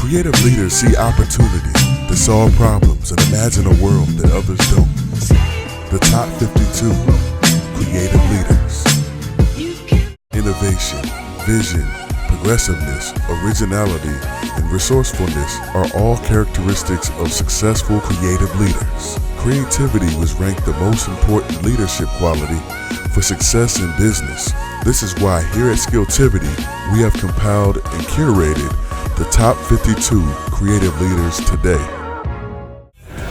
Creative leaders see opportunity to solve problems and imagine a world that others don't. The top 52 creative leaders. Innovation, vision, progressiveness, originality, and resourcefulness are all characteristics of successful creative leaders. Creativity was ranked the most important leadership quality for success in business. This is why here at Skilltivity, we have compiled and curated the top 52 creative leaders today.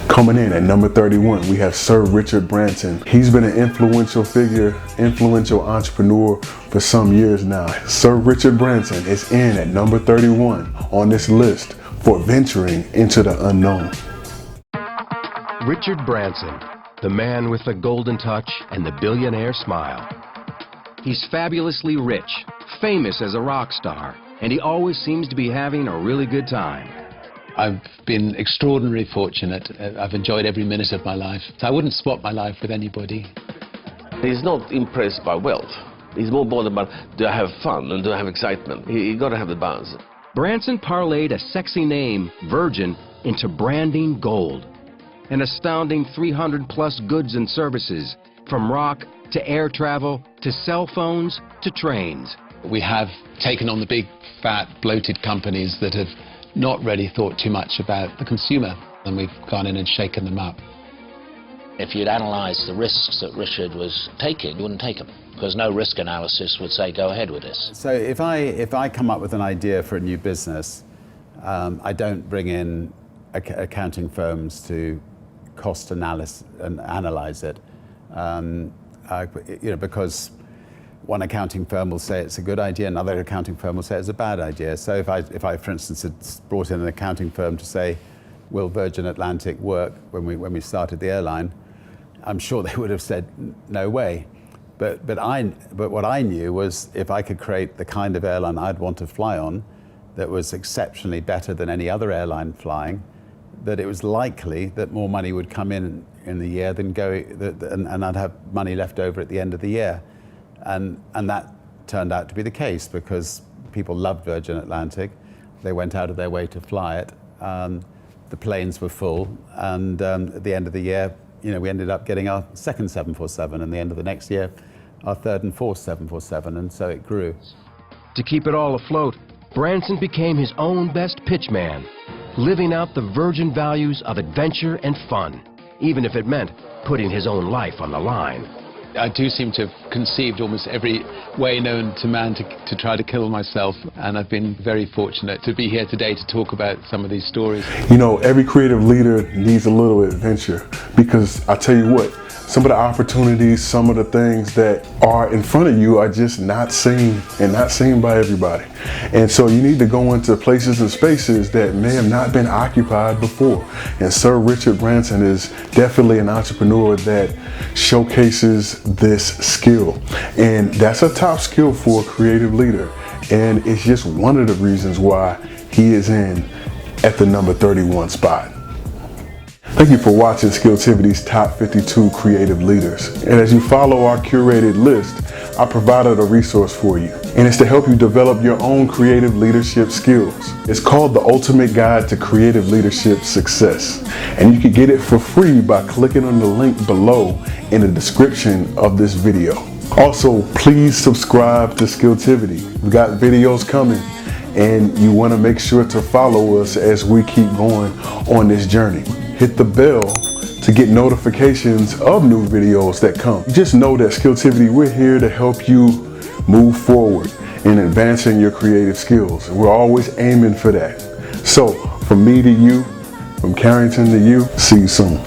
Coming in at number 31, we have Sir Richard Branson. He's been an influential figure, influential entrepreneur for some years now. Sir Richard Branson is in at number 31 on this list for venturing into the unknown. Richard Branson, the man with the golden touch and the billionaire smile. He's fabulously rich, famous as a rock star, and he always seems to be having a really good time. I've been extraordinarily fortunate. I've enjoyed every minute of my life. So I wouldn't swap my life with anybody. He's not impressed by wealth. He's more bothered about, do I have fun and do I have excitement? You got to have the balance. Branson parlayed a sexy name, Virgin, into branding gold. An astounding 300-plus goods and services, from rock to air travel to cell phones to trains. We have taken on the big, fat, bloated companies that have not really thought too much about the consumer, and we've gone in and shaken them up. If you'd analysed the risks that Richard was taking, you wouldn't take them, because no risk analysis would say go ahead with this. So if I come up with an idea for a new business, I don't bring in accounting firms to cost analyze it, because one accounting firm will say it's a good idea, another accounting firm will say it's a bad idea. So if I, for instance, had brought in an accounting firm to say, will Virgin Atlantic work when we started the airline, I'm sure they would have said, no way. But what I knew was if I could create the kind of airline I'd want to fly on that was exceptionally better than any other airline flying, that it was likely that more money would come in the year than go, and I'd have money left over at the end of the year. And that turned out to be the case because people loved Virgin Atlantic. They went out of their way to fly it. The planes were full, and at the end of the year, we ended up getting our second 747, and the end of the next year, our third and fourth 747, and so it grew. To keep it all afloat, Branson became his own best pitchman, living out the Virgin values of adventure and fun, even if it meant putting his own life on the line. I do seem to have conceived almost every way known to man to try to kill myself, and I've been very fortunate to be here today to talk about some of these stories. Every creative leader needs a little adventure, because I tell you what, some of the opportunities, some of the things that are in front of you are just not seen, and not seen by everybody. And so you need to go into places and spaces that may have not been occupied before. And Sir Richard Branson is definitely an entrepreneur that showcases this skill. And that's a top skill for a creative leader. And it's just one of the reasons why he is in at the number 31 spot. Thank you for watching Skilltivity's Top 52 Creative Leaders. And as you follow our curated list, I provided a resource for you. And it's to help you develop your own creative leadership skills. It's called The Ultimate Guide to Creative Leadership Success. And you can get it for free by clicking on the link below in the description of this video. Also, please subscribe to Skilltivity. We got videos coming, and you want to make sure to follow us as we keep going on this journey. Hit the bell to get notifications of new videos that come. Just know that Skilltivity, we're here to help you move forward in advancing your creative skills. We're always aiming for that. So from me to you, from Carrington to you, see you soon.